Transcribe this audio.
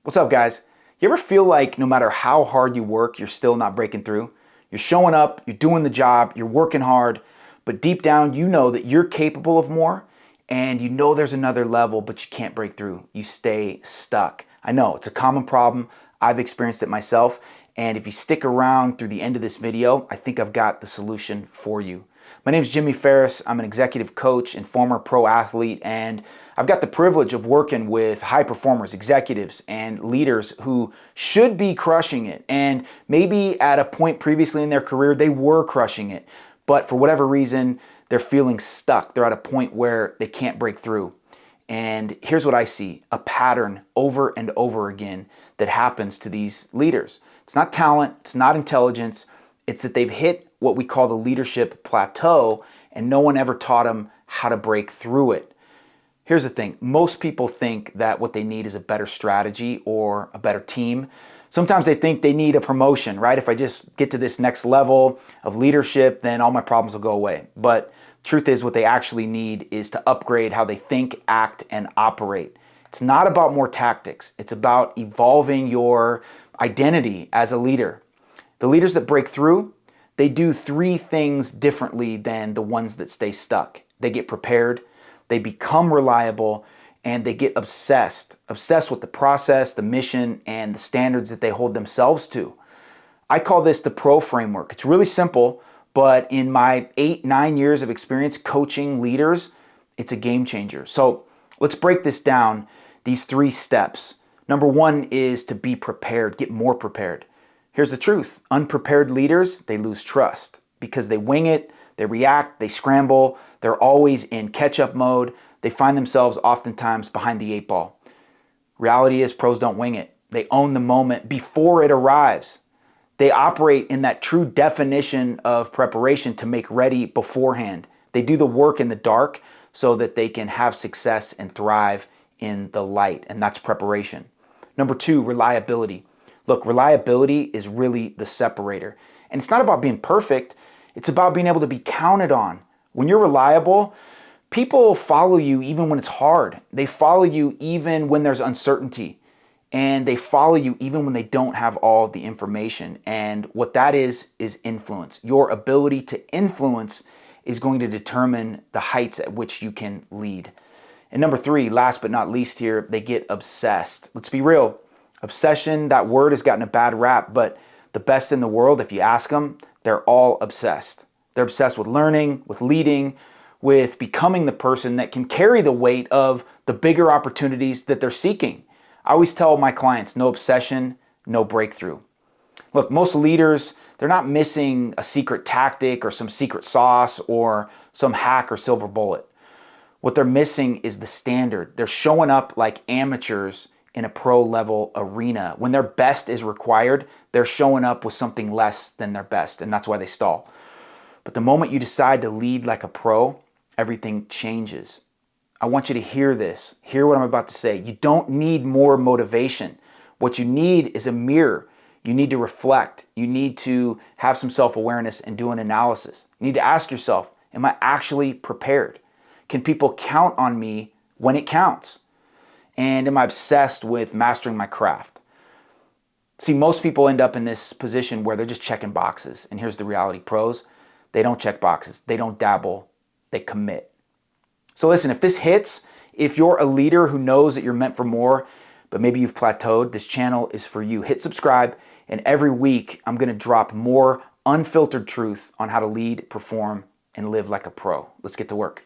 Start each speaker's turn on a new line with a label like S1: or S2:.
S1: What's up, guys? You ever feel like no matter how hard you work, you're still not breaking through? You're showing up, you're doing the job, you're working hard, but deep down you know that you're capable of more and you know there's another level, but you can't break through. You stay stuck. I know it's a common problem. I've experienced it myself. And if you stick around through the end of this video, I think I've got the solution for you. My name is Jimmy Ferris. I'm an executive coach and former pro athlete, and I've got the privilege of working with high performers, executives, and leaders who should be crushing it. And maybe at a point previously in their career, they were crushing it. But for whatever reason, they're feeling stuck. They're at a point where they can't break through. And here's what I see, a pattern over and over again that happens to these leaders. It's not talent, it's not intelligence, it's that they've hit what we call the leadership plateau and no one ever taught them how to break through it. Here's the thing, most people think that what they need is a better strategy or a better team. Sometimes they think they need a promotion, right? If I just get to this next level of leadership, then all my problems will go away. But truth is, what they actually need is to upgrade how they think, act, and operate. It's not about more tactics. It's about evolving your identity as a leader. The leaders that break through, they do three things differently than the ones that stay stuck. They get prepared, they become reliable, and they get obsessed with the process, the mission, and the standards that they hold themselves to. I call this the PRO framework. It's really simple, but in my 8-9 years of experience coaching leaders, it's a game changer. So let's break this down, these three steps. Number one is to be prepared, get more prepared. Here's the truth. Unprepared leaders, they lose trust because they wing it, they react, they scramble, they're always in catch-up mode. They find themselves oftentimes behind the 8 ball. Reality is pros don't wing it. They own the moment before it arrives. They operate in that true definition of preparation to make ready beforehand. They do the work in the dark so that they can have success and thrive in the light, and that's preparation. Number two, reliability. Look, reliability is really the separator. And it's not about being perfect, it's about being able to be counted on. When you're reliable, people follow you even when it's hard. They follow you even when there's uncertainty. And they follow you even when they don't have all the information. And what that is influence. Your ability to influence is going to determine the heights at which you can lead. And number three, last but not least here, they get obsessed. Let's be real. Obsession, that word has gotten a bad rap, but the best in the world, if you ask them, they're all obsessed. They're obsessed with learning, with leading, with becoming the person that can carry the weight of the bigger opportunities that they're seeking. I always tell my clients, no obsession, no breakthrough. Look, most leaders, they're not missing a secret tactic or some secret sauce or some hack or silver bullet. What they're missing is the standard. They're showing up like amateurs in a pro level arena. When their best is required, they're showing up with something less than their best, and that's why they stall. But the moment you decide to lead like a pro, everything changes. I want you to hear this. Hear what I'm about to say. You don't need more motivation. What you need is a mirror. You need to reflect. You need to have some self-awareness and do an analysis. You need to ask yourself, am I actually prepared? Can people count on me when it counts? And am I obsessed with mastering my craft? See, most people end up in this position where they're just checking boxes. And here's the reality, pros, they don't check boxes. They don't dabble. They commit. So listen, if this hits, if you're a leader who knows that you're meant for more, but maybe you've plateaued, this channel is for you. Hit subscribe, and every week I'm going to drop more unfiltered truth on how to lead, perform, and live like a pro. Let's get to work.